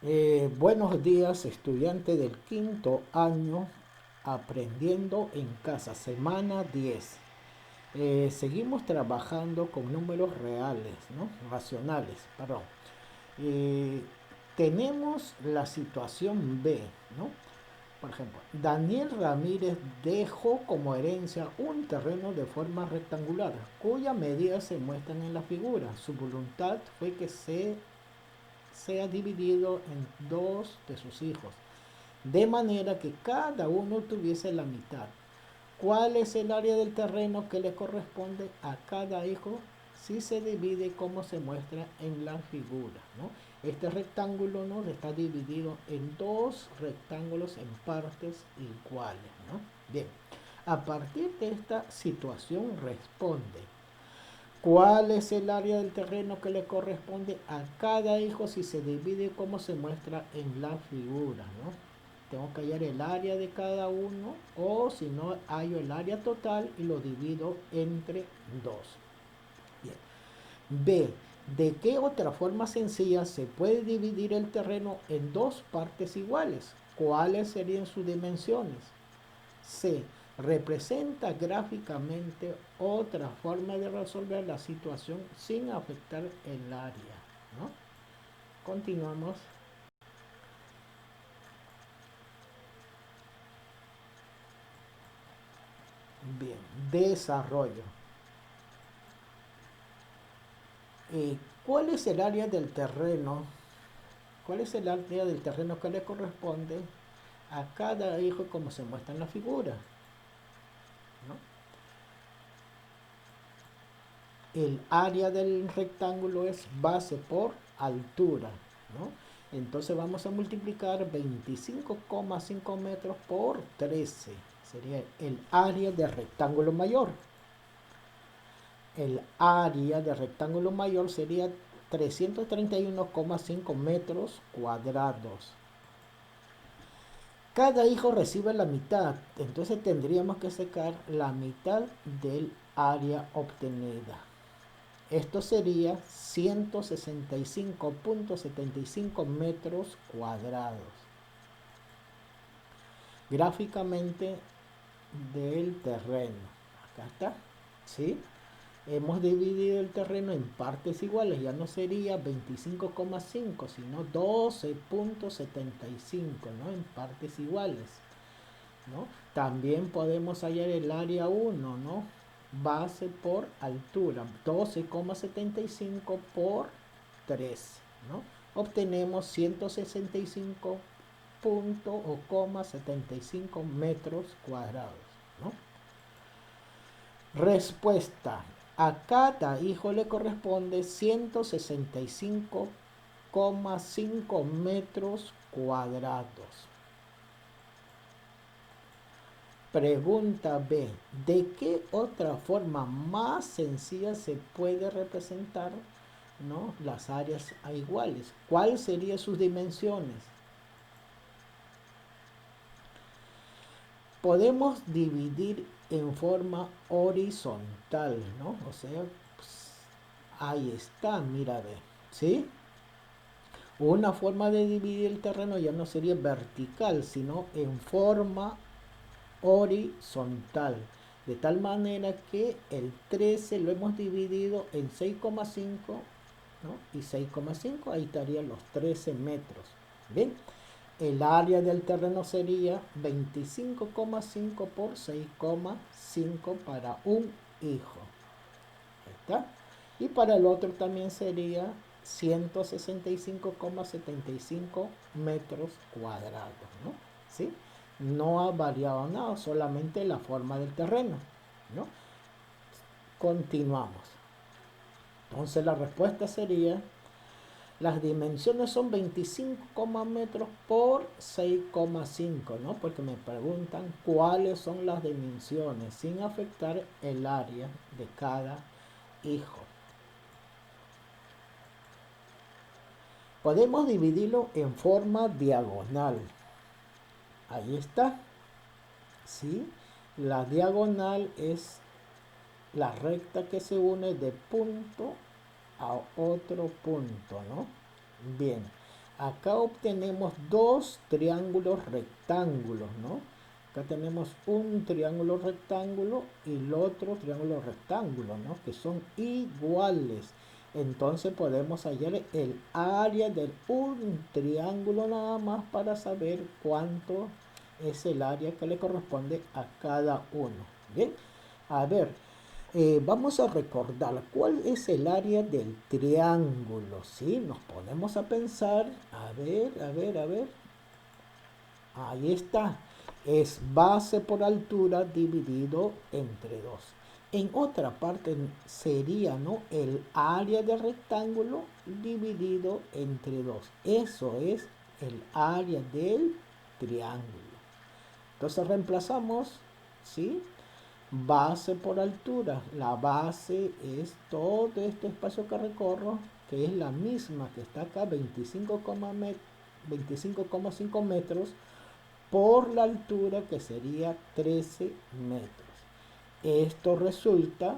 Buenos días, estudiante del quinto año, aprendiendo en casa, semana 10. Seguimos trabajando con números reales, ¿no? Racionales, perdón. Eh, Tenemos la situación B, ¿no? Por ejemplo, Daniel Ramírez dejó como herencia un terreno de forma rectangular, cuyas medidas se muestran en la figura. Su voluntad fue que sea dividido en dos de sus hijos, de manera que cada uno tuviese la mitad. ¿Cuál es el área del terreno que le corresponde a cada hijo si se divide como se muestra en la figura, ¿no? Este rectángulo, ¿no?, está dividido en dos rectángulos en partes iguales, ¿no? Bien, a partir de esta situación responde: ¿cuál es el área del terreno que le corresponde a cada hijo si se divide como se muestra en la figura, ¿no? Tengo que hallar el área de cada uno, o si no, hallo el área total y lo divido entre dos. Bien. B. ¿De qué otra forma sencilla se puede dividir el terreno en dos partes iguales? ¿Cuáles serían sus dimensiones? C. Representa gráficamente otra forma de resolver la situación sin afectar el área, ¿no? Continuamos. Bien, desarrollo. ¿Cuál es el área del terreno? ¿Cuál es el área del terreno que le corresponde a cada hijo como se muestra en la figura, ¿no? El área del rectángulo es base por altura, ¿no? Entonces vamos a multiplicar 25,5 metros por 13. Sería el área del rectángulo mayor. El área del rectángulo mayor sería 331,5 metros cuadrados. Cada hijo recibe la mitad, entonces tendríamos que sacar la mitad del área obtenida. Esto sería 165,75 metros cuadrados. Gráficamente del terreno. Acá está. ¿Sí? Hemos dividido el terreno en partes iguales. Ya no sería 25,5, sino 12,75, ¿no? En partes iguales, ¿no? También podemos hallar el área 1, ¿no? Base por altura, 12,75 por 3, ¿no? Obtenemos 165,75 metros cuadrados, ¿no? Respuesta: a cada hijo le corresponde 165,5 metros cuadrados. Pregunta B. ¿De qué otra forma más sencilla se puede representar, ¿no?, las áreas iguales? ¿Cuáles serían sus dimensiones? Podemos dividir en forma horizontal, ¿no? O sea, pues, ahí está, mira, ve, ¿sí? Una forma de dividir el terreno ya no sería vertical, sino en forma horizontal, de tal manera que el 13 lo hemos dividido en 6,5, ¿no? Y 6,5, ahí estarían los 13 metros. Bien, el área del terreno sería 25,5 por 6,5 para un hijo. Ahí está. Y para el otro también sería 165,75 metros cuadrados, ¿no? ¿Sí? No ha variado nada, solamente la forma del terreno, ¿no? Continuamos. Entonces la respuesta sería: las dimensiones son 25 metros por 6,5, ¿no? Porque me preguntan cuáles son las dimensiones sin afectar el área de cada hijo. Podemos dividirlo en forma diagonal. Ahí está. ¿Sí? La diagonal es la recta que se une de punto a otro punto, ¿no? Bien. acá obtenemos dos triángulos rectángulos, ¿no? Acá tenemos un triángulo rectángulo y el otro triángulo rectángulo, ¿no? Que son iguales. Entonces podemos hallar el área de un triángulo nada más para saber cuánto es el área que le corresponde a cada uno. Bien, a ver, vamos a recordar cuál es el área del triángulo, ¿sí? Nos ponemos a pensar, a ver. Ahí está. Es base por altura dividido entre 2. En otra parte sería, ¿no?, el área del rectángulo dividido entre 2. Eso es el área del triángulo. Entonces reemplazamos, ¿sí? Base por altura. La base es todo este espacio que recorro, que es la misma que está acá, 25,5 metros, por la altura, que sería 13 metros. Esto resulta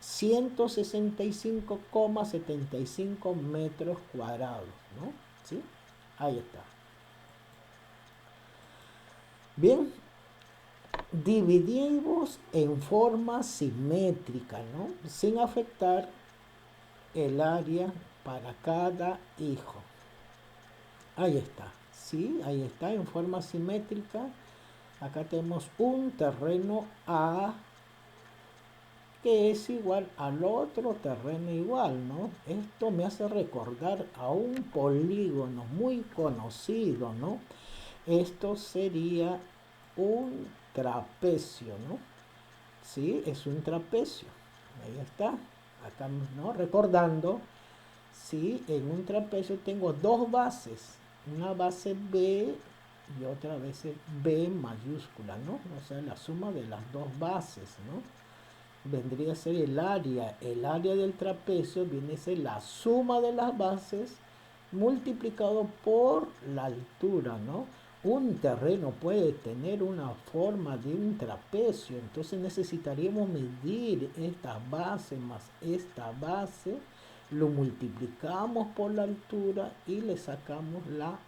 165,75 metros cuadrados, ¿no? ¿Sí? Ahí está. Bien, dividimos en forma simétrica, ¿no? Sin afectar el área para cada hijo. Ahí está, ¿sí? Ahí está, en forma simétrica. Acá tenemos un terreno A que es igual al otro terreno igual, ¿no? Esto me hace recordar a un polígono muy conocido, ¿no? Esto sería un trapecio, ¿no? Sí, es un trapecio. Ahí está. Acá, ¿no? Recordando, sí, en un trapecio tengo dos bases. Una base B y otra base B mayúscula, ¿no? O sea, la suma de las dos bases, ¿no? Vendría a ser el área. El área del trapecio viene a ser la suma de las bases multiplicado por la altura, ¿no? Un terreno puede tener una forma de un trapecio, entonces necesitaríamos medir esta base más esta base, lo multiplicamos por la altura y le sacamos la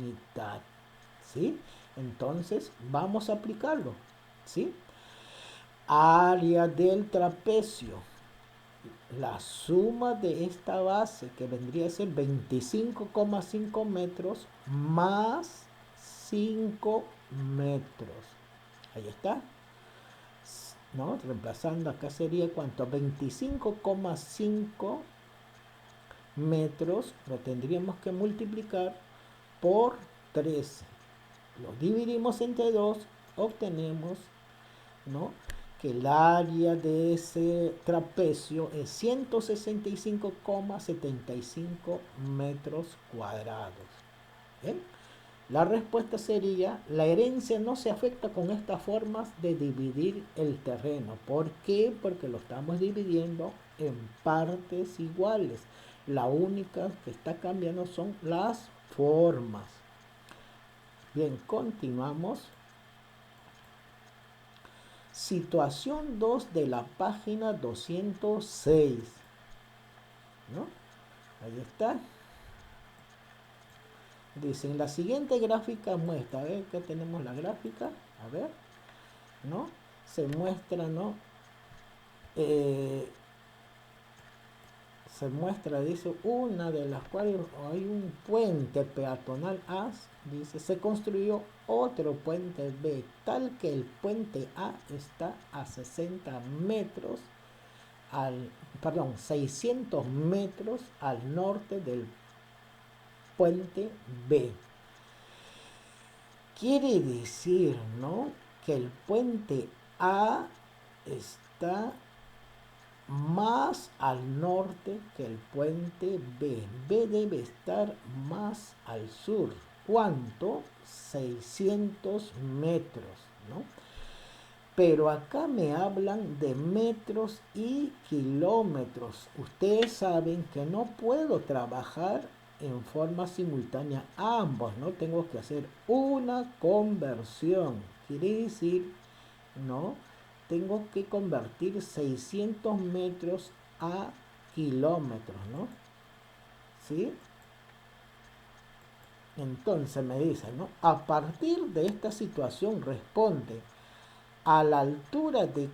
mitad, ¿sí? Entonces vamos a aplicarlo, ¿sí? Área del trapecio. La suma de esta base, que vendría a ser 25,5 metros más 5 metros. Ahí está. ¿No? Reemplazando acá sería cuánto, 25,5 metros. Lo tendríamos que multiplicar por 13. Lo dividimos entre 2, obtenemos, ¿no?, que el área de ese trapecio es 165,75 metros cuadrados. ¿Bien? La respuesta sería, la herencia no se afecta con estas formas de dividir el terreno. ¿Por qué? Porque lo estamos dividiendo en partes iguales. La única que está cambiando son las formas. Bien, continuamos. Situación 2 de la página 206, ¿no? Ahí está. Dice, en la siguiente gráfica muestra, a ver, acá tenemos la gráfica, a ver, ¿no? Se muestra, ¿no? Se muestra, dice, una de las cuales hay un puente peatonal A, dice, se construyó otro puente B, tal que el puente A está a 60 metros, 600 metros al norte del puente B. Quiere decir, ¿no?, que el puente A está más al norte que el puente B. B debe estar más al sur. ¿Cuánto? 600 metros, ¿no? Pero acá me hablan de metros y kilómetros. Ustedes saben que no puedo trabajar en forma simultánea ambos, ¿no? Tengo que hacer una conversión. Quiere decir, ¿no?, tengo que convertir 600 metros a kilómetros, ¿no? ¿Sí? Entonces me dice, ¿no? A partir de esta situación responde a la altura de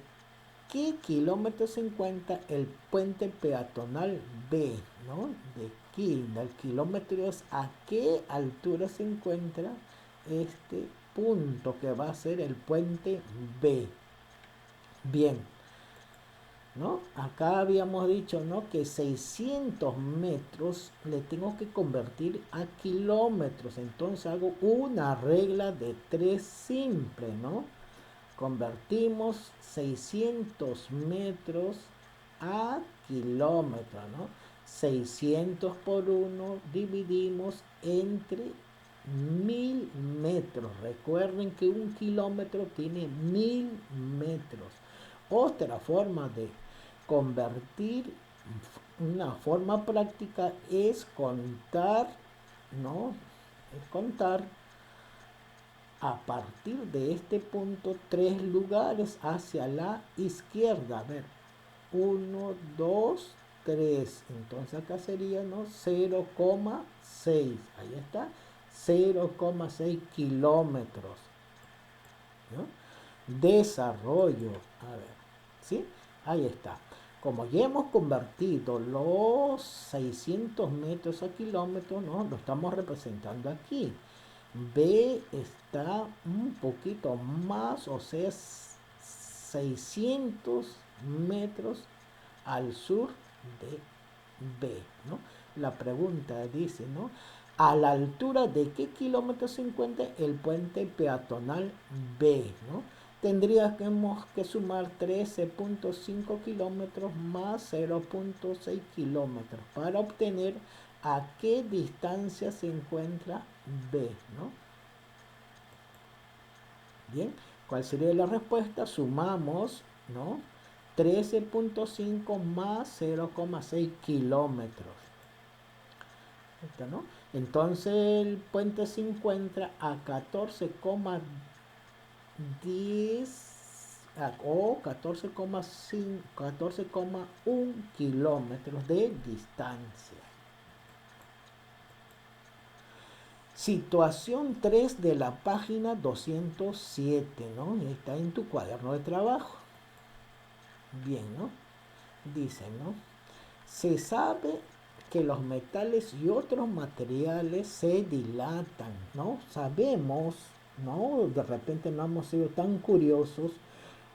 qué kilómetro se encuentra el puente peatonal B, ¿no? De aquí, del kilómetro es a qué altura se encuentra este punto que va a ser el puente B. Bien, ¿no? Acá habíamos dicho, ¿no? Que 600 metros le tengo que convertir a kilómetros. Entonces hago una regla de 3 simple, ¿no? Convertimos 600 metros a kilómetros, ¿no? 600 por 1 dividimos entre 1000 metros. Recuerden que un kilómetro tiene 1000 metros. Otra forma de convertir, una forma práctica es contar, ¿no? Es contar a partir de este punto 3 lugares hacia la izquierda. A ver, 1, 2, 3. Entonces acá sería, ¿no? 0,6. Ahí está. 0,6 kilómetros, ¿no? Desarrollo. A ver, ¿sí? Ahí está. Como ya hemos convertido los 600 metros a kilómetros, ¿no? Lo estamos representando aquí. B está un poquito más, o sea, 600 metros al sur de B, ¿no? La pregunta dice, ¿no? ¿A la altura de qué kilómetros se encuentra el puente peatonal B, ¿no? Tendríamos que sumar 13,5 kilómetros más 0,6 kilómetros para obtener a qué distancia se encuentra B, ¿no? Bien, ¿cuál sería la respuesta? Sumamos, ¿no? 13,5 más 0,6 kilómetros. ¿No? Entonces el puente se encuentra a 14,10 o 14,1 kilómetros de distancia. Situación 3 de la página 207, ¿no? Está en tu cuaderno de trabajo. Bien, ¿no? Dice, ¿no? Se sabe que los metales y otros materiales se dilatan, ¿no? Sabemos, ¿no? De repente no hemos sido tan curiosos.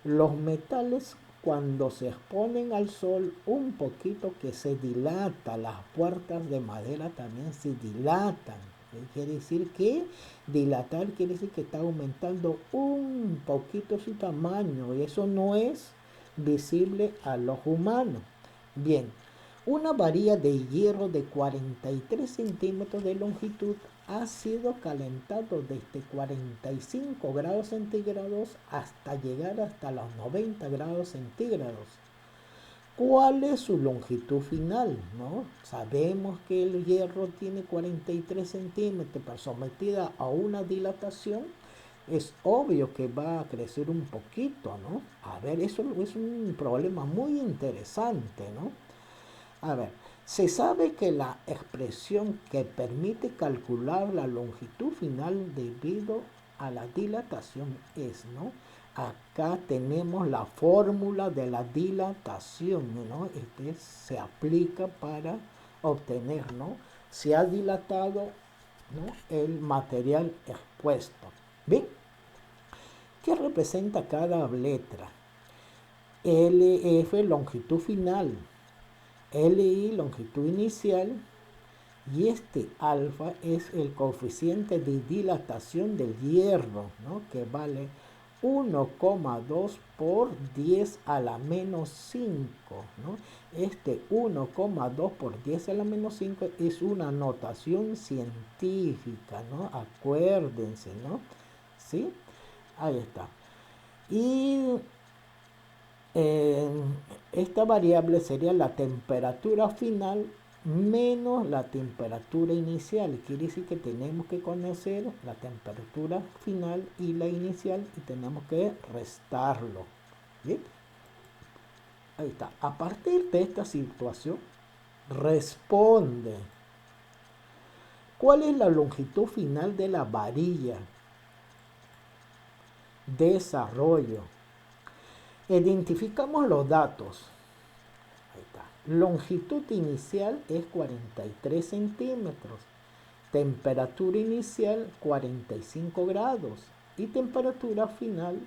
Los metales cuando se exponen al sol un poquito que se dilata, las puertas de madera también se dilatan. Quiere decir que dilatar quiere decir que está aumentando un poquito su tamaño y eso no es visible al ojo humano. Bien, una varilla de hierro de 43 centímetros de longitud ha sido calentado desde 45 grados centígrados hasta llegar hasta los 90 grados centígrados. ¿Cuál es su longitud final? ¿No? Sabemos que el hierro tiene 43 centímetros, pero sometida a una dilatación, es obvio que va a crecer un poquito, ¿no? A ver, eso es un problema muy interesante, ¿no? A ver, se sabe que la expresión que permite calcular la longitud final debido a la dilatación es, ¿no? Acá tenemos la fórmula de la dilatación, ¿no? Se aplica para obtener, ¿no? Se ha dilatado, ¿no? El material expuesto. Bien, ¿qué representa cada letra? LF, longitud final. LI, longitud inicial, y este alfa es el coeficiente de dilatación del hierro, ¿no? Que vale 1,2 por 10 a la menos 5, ¿no? Este 1,2 por 10 a la menos 5 es una notación científica, ¿no? Acuérdense, ¿no? ¿Sí? Ahí está. Y esta variable sería la temperatura final menos la temperatura inicial. Quiere decir que tenemos que conocer la temperatura final y la inicial y tenemos que restarlo. ¿Bien? Ahí está. A partir de esta situación, responde ¿Cuál es la longitud final de la varilla? Desarrollo. Identificamos los datos. Ahí está. Longitud inicial es 43 centímetros. Temperatura inicial 45 grados. Y temperatura final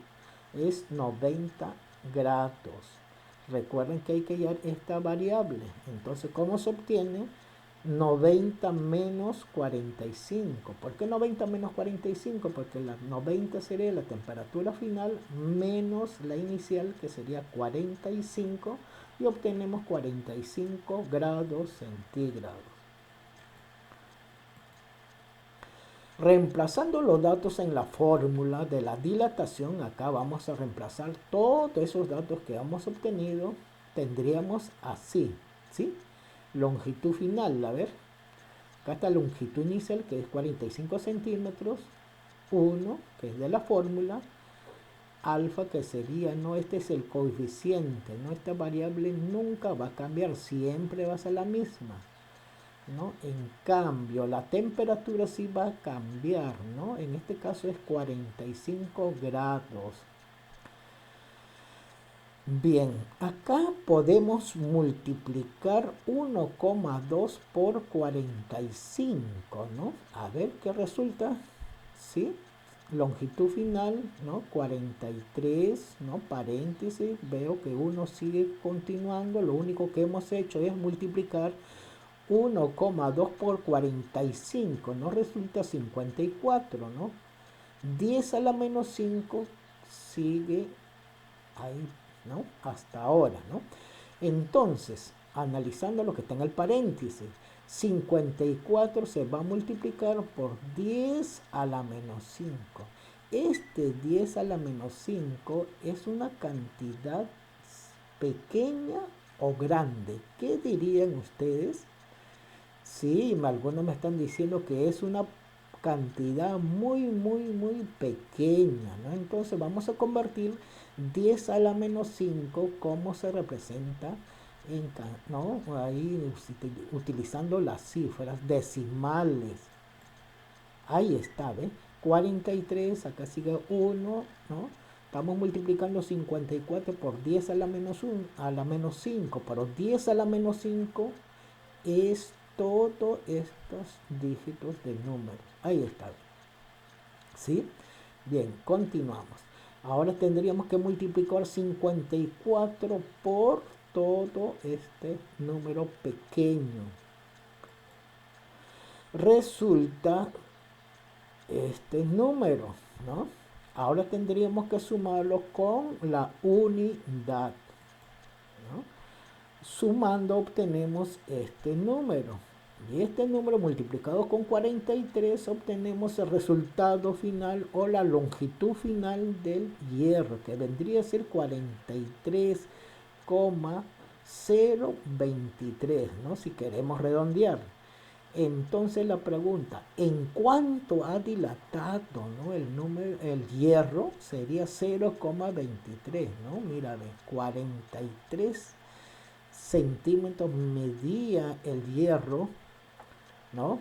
es 90 grados. Recuerden que hay que hallar esta variable. Entonces, ¿cómo se obtiene? 90 menos 45. ¿Por qué 90 menos 45? Porque la 90 sería la temperatura final menos la inicial, que sería 45, y obtenemos 45 grados centígrados. Reemplazando los datos en la fórmula de la dilatación, acá vamos a reemplazar todos esos datos que hemos obtenido. Tendríamos así, ¿sí? Longitud final, a ver, acá está la longitud inicial, que es 45 centímetros, 1, que es de la fórmula, alfa, que sería, no, este es el coeficiente, no, esta variable nunca va a cambiar, siempre va a ser la misma, ¿no? En cambio, la temperatura sí va a cambiar, ¿no? En este caso es 45 grados. Bien, acá podemos multiplicar 1,2 por 45, ¿no? A ver qué resulta, ¿sí? Longitud final, ¿no? 43, ¿no? Paréntesis, veo que uno sigue continuando, lo único que hemos hecho es multiplicar 1,2 por 45, ¿no? Resulta 54, ¿no? 10 a la menos 5 sigue ahí, ¿no? Hasta ahora, ¿no? Entonces, analizando lo que está en el paréntesis, 54 se va a multiplicar por 10 a la menos 5. Este 10 a la menos 5 es una cantidad pequeña o grande. ¿Qué dirían ustedes? Sí, algunos me están diciendo que es una cantidad muy pequeña, ¿no? Entonces vamos a convertir 10 a la menos 5, ¿cómo se representa? ¿No? Ahí utilizando las cifras decimales. Ahí está, ¿ves? 43, acá sigue 1, ¿no? Estamos multiplicando 54 por 10 a la menos 1, a la menos 5, pero 10 a la menos 5 es todos estos dígitos de números. Ahí está. ¿Sí? Bien, continuamos. Ahora tendríamos que multiplicar 54 por todo este número pequeño. Resulta este número, ¿no? Ahora tendríamos que sumarlo con la unidad, ¿no? Sumando obtenemos este número. Y este número multiplicado con 43 obtenemos el resultado final o la longitud final del hierro, que vendría a ser 43,023, ¿no? Si queremos redondear. Entonces la pregunta, ¿en cuánto ha dilatado, ¿no? El hierro? Sería 0,23, ¿no? Mira, 43 centímetros medía el hierro, ¿no?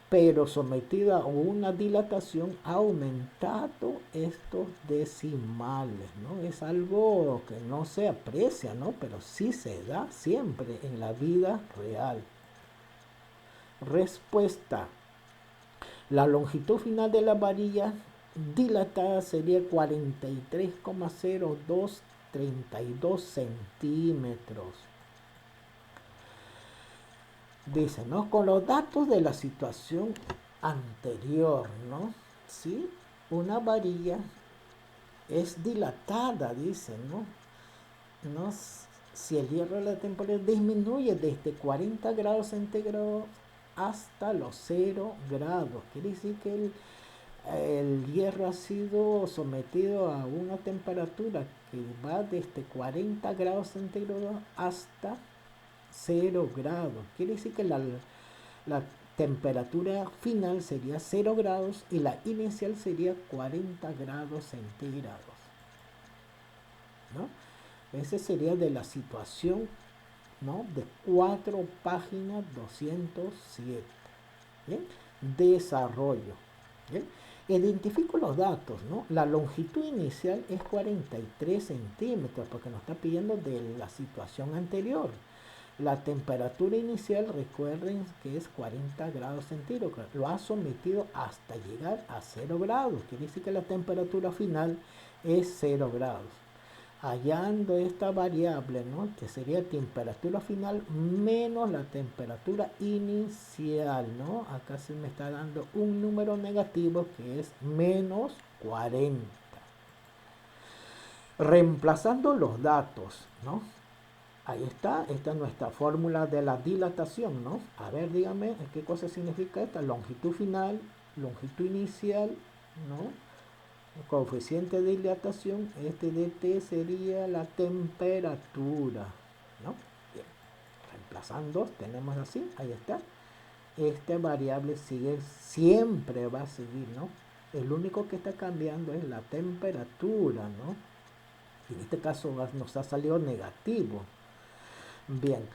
Pero sometido a una dilatación ha aumentado estos decimales, ¿no? Es algo que no se aprecia, ¿no? Pero sí se da siempre en la vida real. Respuesta. La longitud final de la varilla dilatada sería 43,0232 centímetros. Dice, ¿no? Con los datos de la situación anterior, ¿no? ¿Sí? Una varilla es dilatada, dice, ¿no? ¿No? Si el hierro de la temperatura disminuye desde 40 grados centígrados hasta los 0 grados. Quiere decir que el hierro ha sido sometido a una temperatura que va desde 40 grados centígrados hasta 0 grados. Quiere decir que la temperatura final sería 0 grados y la inicial sería 40 grados centígrados, ¿no? Ese sería de la situación, ¿no? De 4 páginas 207. ¿Bien? Desarrollo. ¿Bien? Identifico los datos, ¿no? La longitud inicial es 43 centímetros porque nos está pidiendo de la situación anterior. La temperatura inicial, recuerden que es 40 grados centígrados. Lo ha sometido hasta llegar a 0 grados. Quiere decir que la temperatura final es 0 grados. Hallando esta variable, ¿no? Que sería temperatura final menos la temperatura inicial, ¿no? Acá se me está dando un número negativo que es menos 40. Reemplazando los datos, ¿no? Ahí está, esta es nuestra fórmula de la dilatación, ¿no? A ver, dígame, ¿qué cosa significa esta? Longitud final, longitud inicial, ¿no? El coeficiente de dilatación, este dt sería la temperatura, ¿no? Bien, reemplazando, tenemos así, ahí está. Esta variable sigue, siempre va a seguir, ¿no? El único que está cambiando es la temperatura, ¿no? En este caso nos ha salido negativo. Bien,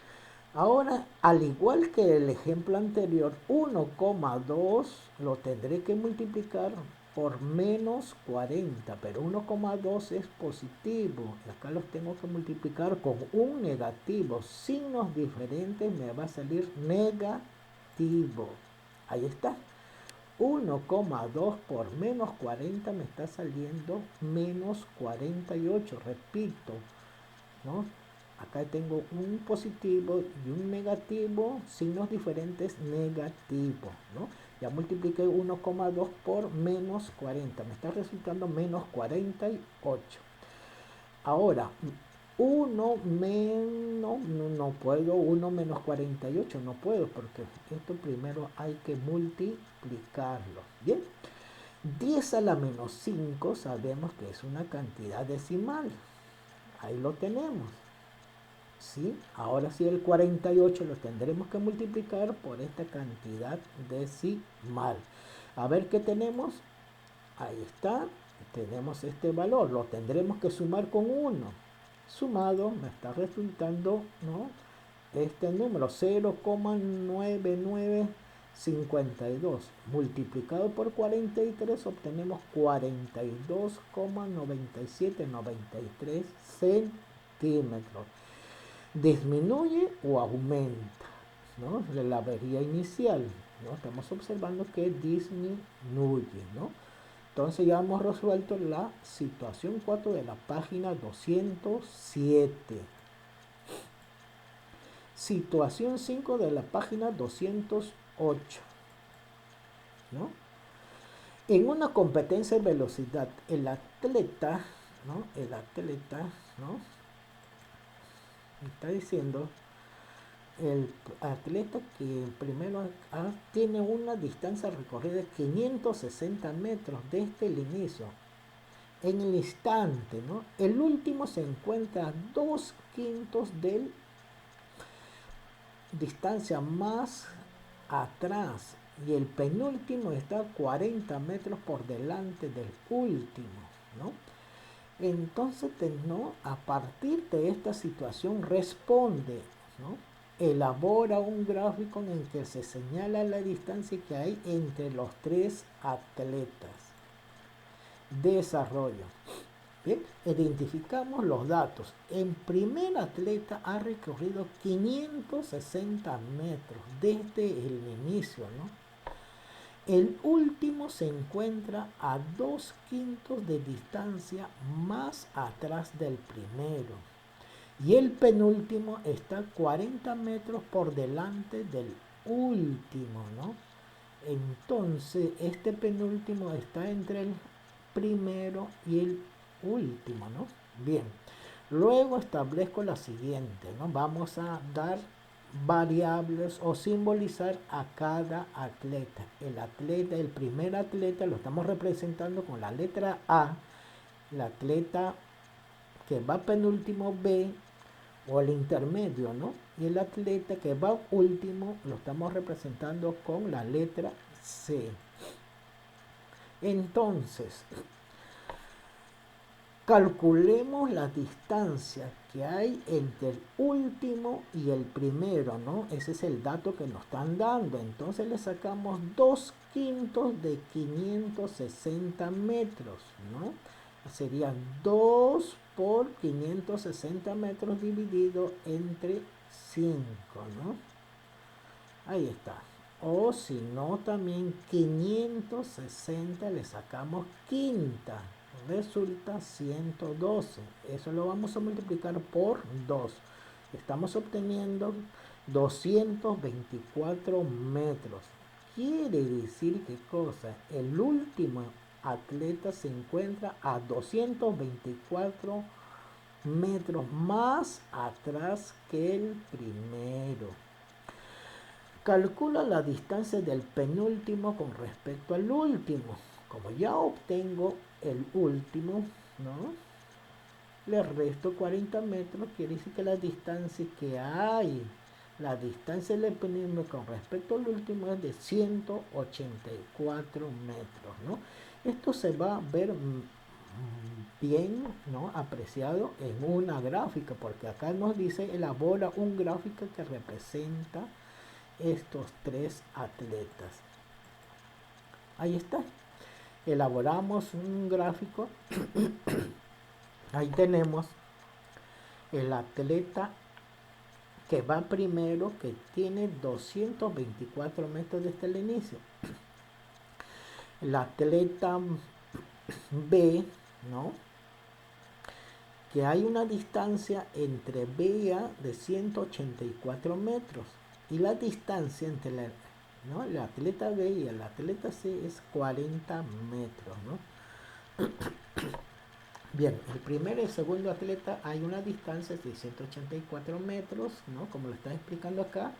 ahora, al igual que el ejemplo anterior, 1,2 lo tendré que multiplicar por menos 40, pero 1,2 es positivo. Acá los tengo que multiplicar con un negativo. Signos diferentes me va a salir negativo. Ahí está. 1,2 por menos 40 me está saliendo menos 48. Repito, ¿no? Acá tengo un positivo y un negativo, signos diferentes, negativo, ¿no? Ya multipliqué 1,2 por menos 40, me está resultando menos 48. Ahora, 1 menos, no puedo, 1 menos 48, no puedo, porque esto primero hay que multiplicarlo, ¿bien? 10 a la menos 5 sabemos que es una cantidad decimal, ahí lo tenemos. ¿Sí? Ahora sí el 48 lo tendremos que multiplicar por esta cantidad decimal. A ver qué tenemos. Ahí está. Tenemos este valor. Lo tendremos que sumar con 1. Sumado me está resultando, ¿no? Este número 0,9952 multiplicado por 43 obtenemos 42,9793 centímetros. Disminuye o aumenta, ¿no? La avería inicial, ¿no? Estamos observando que disminuye, ¿no? Entonces ya hemos resuelto la situación 4 de la página 207. Situación 5 de la página 208, ¿no? En una competencia de velocidad, el atleta, ¿no? ¿no? Está diciendo el atleta que primero tiene una distancia recorrida de 560 metros desde el inicio. En el instante, ¿no? El último se encuentra a 2/5 de distancia más atrás y el penúltimo está 40 metros por delante del último, ¿no? Entonces, ¿no? A partir de esta situación responde, ¿no? Elabora un gráfico en el que se señala la distancia que hay entre los tres atletas. Desarrollo. Bien, identificamos los datos. El primer atleta ha recorrido 560 metros desde el inicio, ¿no? El último se encuentra a 2/5 de distancia más atrás del primero. Y el penúltimo está 40 metros por delante del último, ¿no? Entonces, este penúltimo está entre el primero y el último, ¿no? Bien. Luego establezco la siguiente, ¿no? Vamos a dar variables o simbolizar a cada atleta. El primer atleta lo estamos representando con la letra A, el atleta que va penúltimo B o el intermedio, ¿no? Y el atleta que va último lo estamos representando con la letra C. Entonces, calculemos la distancia que hay entre el último y el primero, ¿no? Ese es el dato que nos están dando. Entonces le sacamos 2 quintos de 560 metros, ¿no? Serían 2 por 560 metros dividido entre 5, ¿no? Ahí está. O si no, también 560 le sacamos quinta. Resulta 112. Eso lo vamos a multiplicar por 2. Estamos obteniendo 224 metros. Quiere decir qué cosa. El último atleta se encuentra a 224 metros más atrás que el primero. Calcula la distancia del penúltimo con respecto al último. Como ya obtengo el último, ¿no? Le resto 40 metros, quiere decir que la distancia que hay, la distancia del penúltimo con respecto al último es de 184 metros, ¿no? Esto se va a ver bien, ¿no? Apreciado en una gráfica, porque acá nos dice elabora un gráfico que representa estos tres atletas. Ahí está. Elaboramos un gráfico. Ahí tenemos el atleta que va primero, que tiene 224 metros desde el inicio. El atleta B, ¿no? Que hay una distancia entre B y A de 184 metros. Y la distancia entre ¿no? el atleta B y el atleta C es 40 metros, ¿no? Bien, el primer y el segundo atleta hay una distancia de 184 metros, ¿no? Como lo está explicando acá.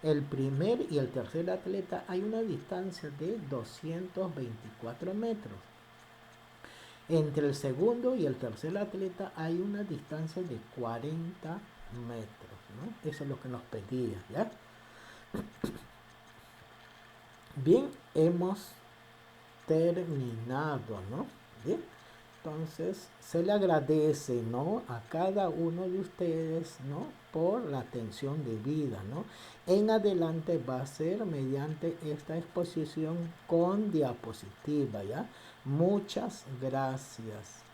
El primer y el tercer atleta hay una distancia de 224 metros. Entre el segundo y el tercer atleta hay una distancia de 40 metros, ¿no? Eso es lo que nos pedía, ¿ya? Bien, hemos terminado, ¿no? Bien, entonces se le agradece, ¿no? A cada uno de ustedes, ¿no? Por la atención debida, ¿no? En adelante va a ser mediante esta exposición con diapositiva, ¿ya? Muchas gracias.